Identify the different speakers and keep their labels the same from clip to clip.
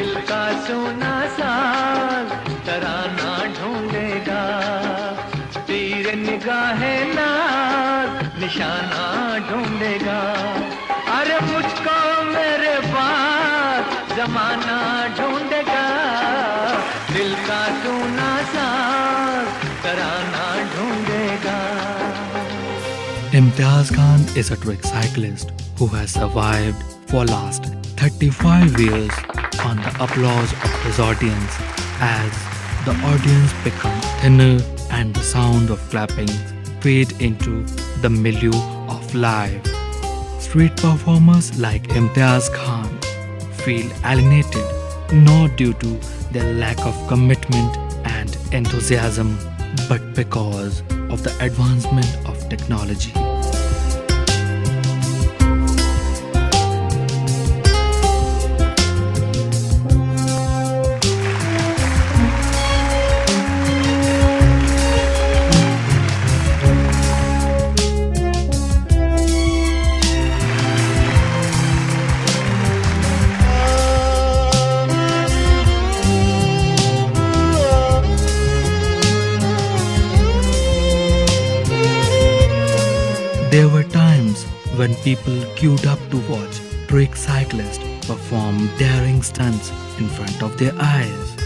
Speaker 1: दिल का सोना साज तराना ढूंढेगा, तीर निगाहे नाज निशाना ढूंढेगा। अरे मुझको मेरे पास जमाना ढूंढेगा, दिल का सोना साज तराना ढूंढेगा।
Speaker 2: Imtiaz Khan is a trick cyclist who has survived for last 35 years on the applause of his audience as the audience becomes thinner and the sound of clapping fade into the milieu of life. Street performers like Imtiaz Khan feel alienated not due to their lack of commitment and enthusiasm, but because of the advancement of technology. There were times when people queued up to watch trick cyclists perform daring stunts in front of their eyes.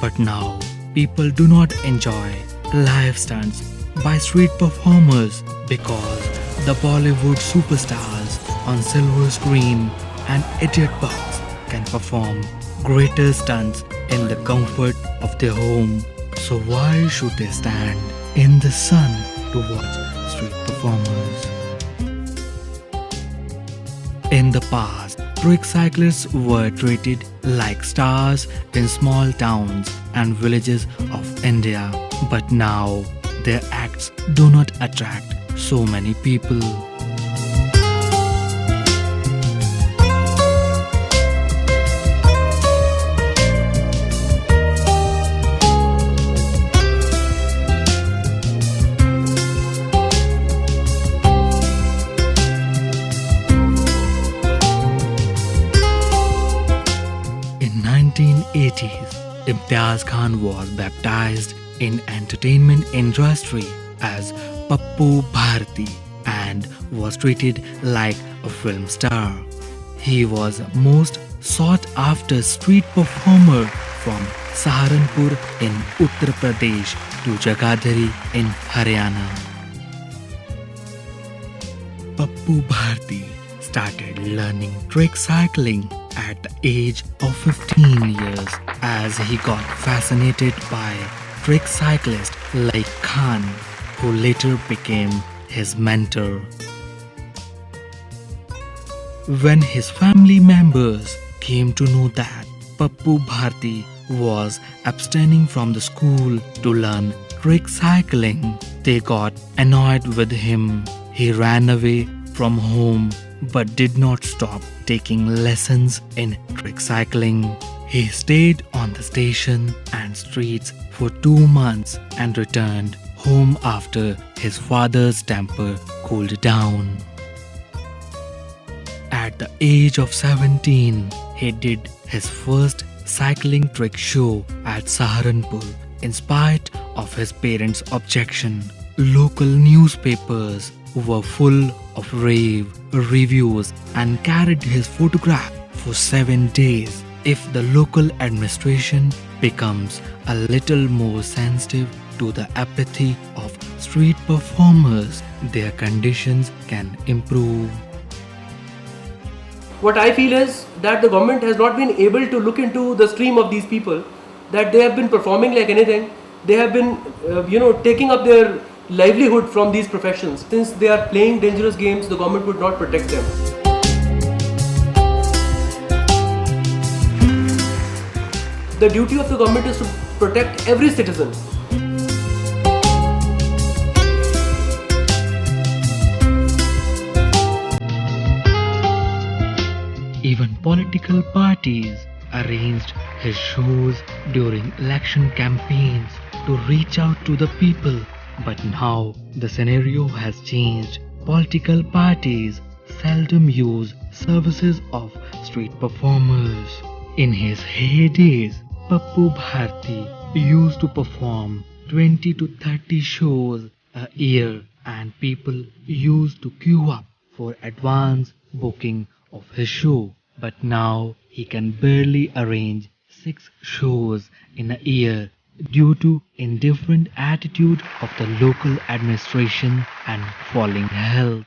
Speaker 2: But now, people do not enjoy live stunts by street performers because the Bollywood superstars on silver screen and idiot bugs can perform greater stunts in the comfort of their home. So why should they stand in the sun to watch street performers? In the past, trick cyclists were treated like stars in small towns and villages of India. But now, their acts do not attract so many people. In 1980s, Imtiaz Khan was baptized in entertainment industry as Pappu Bharti and was treated like a film star. He was most sought after street performer from Saharanpur in Uttar Pradesh to Jagadhari in Haryana. Pappu Bharti started learning trick cycling at the age of 15 years as he got fascinated by trick cyclists like Khan, who later became his mentor. When his family members came to know that Pappu Bharti was abstaining from the school to learn trick cycling, they got annoyed with him. He ran away from home but did not stop taking lessons in trick cycling. He stayed on the station and streets for 2 months and returned home after his father's temper cooled down. At the age of 17, he did his first cycling trick show at Saharanpur in spite of his parents' objection. Local newspapers were full of rave reviews and carried his photograph for 7 days. If the local administration becomes a little more sensitive to the apathy of street performers, their conditions can improve.
Speaker 3: What I feel is that the government has not been able to look into the stream of these people, that they have been performing like anything. They have been, taking up their livelihood from these professions. Since they are playing dangerous games, the government would not protect them. The duty of the government is to protect every citizen.
Speaker 2: Even political parties arranged his shows during election campaigns to reach out to the people. But now the scenario has changed. Political parties seldom use services of street performers. In his heydays, Pappu Bharti used to perform 20 to 30 shows a year, and people used to queue up for advance booking of his show. But now he can barely arrange 6 shows in a year due to indifferent attitude of the local administration and falling health.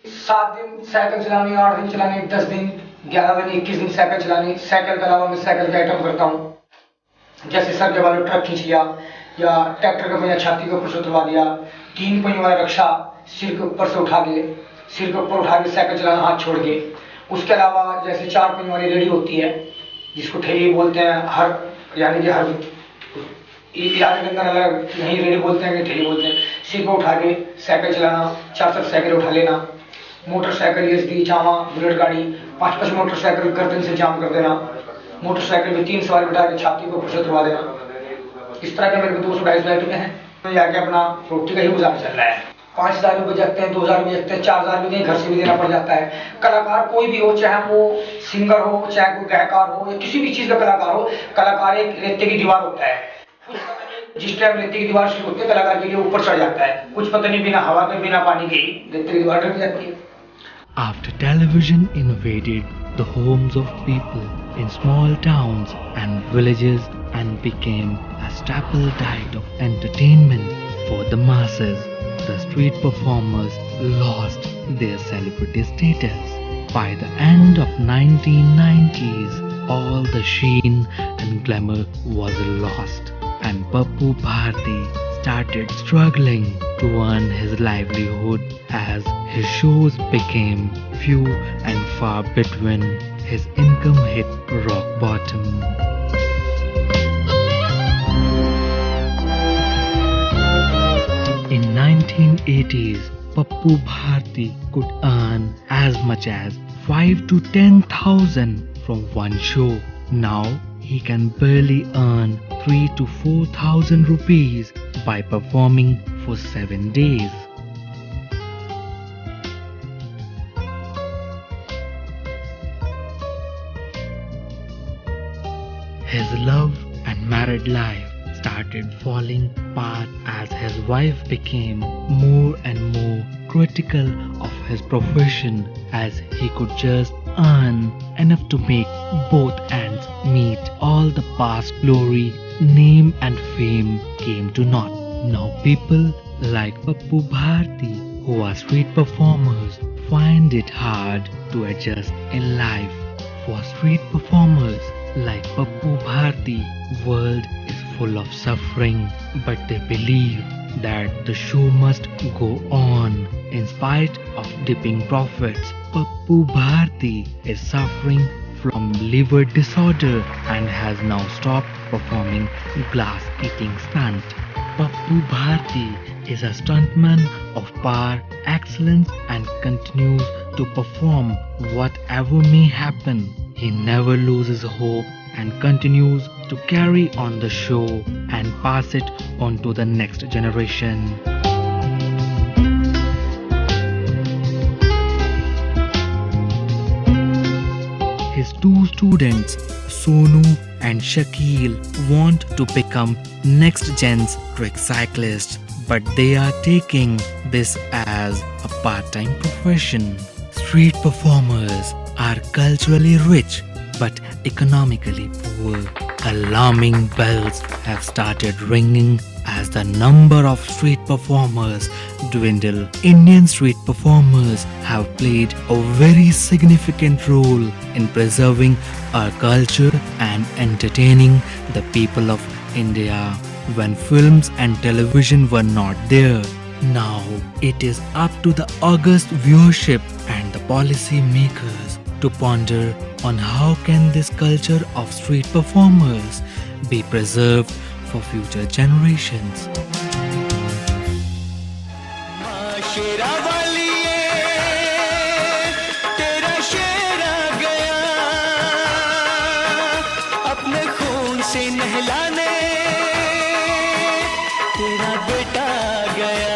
Speaker 4: सात दिन cycle चलानी, 8 दिन चलानी, 10 दिन, 11 दिन, 21 दिन cycle चलानी। Cycle के अलावा मैं साइकिल के आइटम करता हूँ, जैसे सर के वाले ट्रक खींच लिया, या ट्रैक्टर का पहिया छाती के ऊपर से उतरवा दिया, 3 पहियों वाला रक्षा सिर के ऊपर से उठा के साइकिल चलाना हाथ छोड़ के। उसके अलावा जैसे 4 पहियों वाली रेडी होती है, जिसको ठेली बोलते हैं, हर यानी कि हर इलाके के अंदर अलग नहीं रेडी बोलते हैं कि ठेली बोलते हैं। सिर पर उठा के साइकिल चलाना, 4 साइकिल उठा लेना, मोटरसाइकिल एसडी चावा बुलेट गाड़ी, 5 मोटरसाइकिल गर्दन से जाम कर देना, मोटरसाइकिल में 3 सवारी बिठा के छाती को ऊपर से उतरवा देना। इस तरह के मेरे 200-250 आइटम हैं। तो जाके अपना रोटी का ही गुजारा चल रहा है। 5,000 रुपये जगते हैं, 2,000 रुपये जगते हैं, 4,000 रुपये घर से भी देना पड़ जाता है। कलाकार कोई भी हो, चाहे वो सिंगर हो, चाहे कोई गायकार हो, या किसी भी चीज़ का कलाकार हो, कलाकार एक रेते की दीवार होता है। जिस टाइम रेते की दीवार शुरू होती है, कलाकार के लिए ऊपर चढ़ जाता है। कुछ पता नहीं, बिना हवा के बिना पानी के ही रेते की दीवार ढक जाती है।
Speaker 2: After television invaded the homes of people in small towns and villages and became a staple diet of entertainment for the masses, the street performers lost their celebrity status. By the end of 1990s, all the sheen and glamour was lost, and Pappu Bharti started struggling to earn his livelihood as his shows became few and far between. His income hit rock bottom. In 1980s, Pappu Bharti could earn as much as 5 to 10,000 from one show. Now he can barely earn 3 to 4,000 rupees by performing for 7 days. His love and married life started falling apart as his wife became more and more critical of his profession, as he could just earn enough to make both ends meet. All the past glory, name and fame came to naught. Now people like Pappu Bharti, who are street performers, find it hard to adjust in life. For street performers like Pappu Bharti, world is full of suffering, but they believe that the show must go on. In spite of dipping profits, Pappu Bharti is suffering from liver disorder and has now stopped performing glass eating stunt. Pappu Bharti is a stuntman of power, excellence and continues to perform whatever may happen. He never loses hope and continues to carry on the show and pass it on to the next generation. His 2 students, Sonu and Shakil, want to become next gen's trick cyclists, but they are taking this as a part-time profession. Street performers are culturally rich but economically poor. Alarming bells have started ringing as the number of street performers dwindle. Indian street performers have played a very significant role in preserving our culture and entertaining the people of India. when films and television were not there. Now it is up to the august viewership and the policy makers to ponder on how can this culture of street performers be preserved for future generations.
Speaker 1: शेरा वालिए तेरा शेर आ गया अपने खून से नहलाने तेरा बेटा आ गया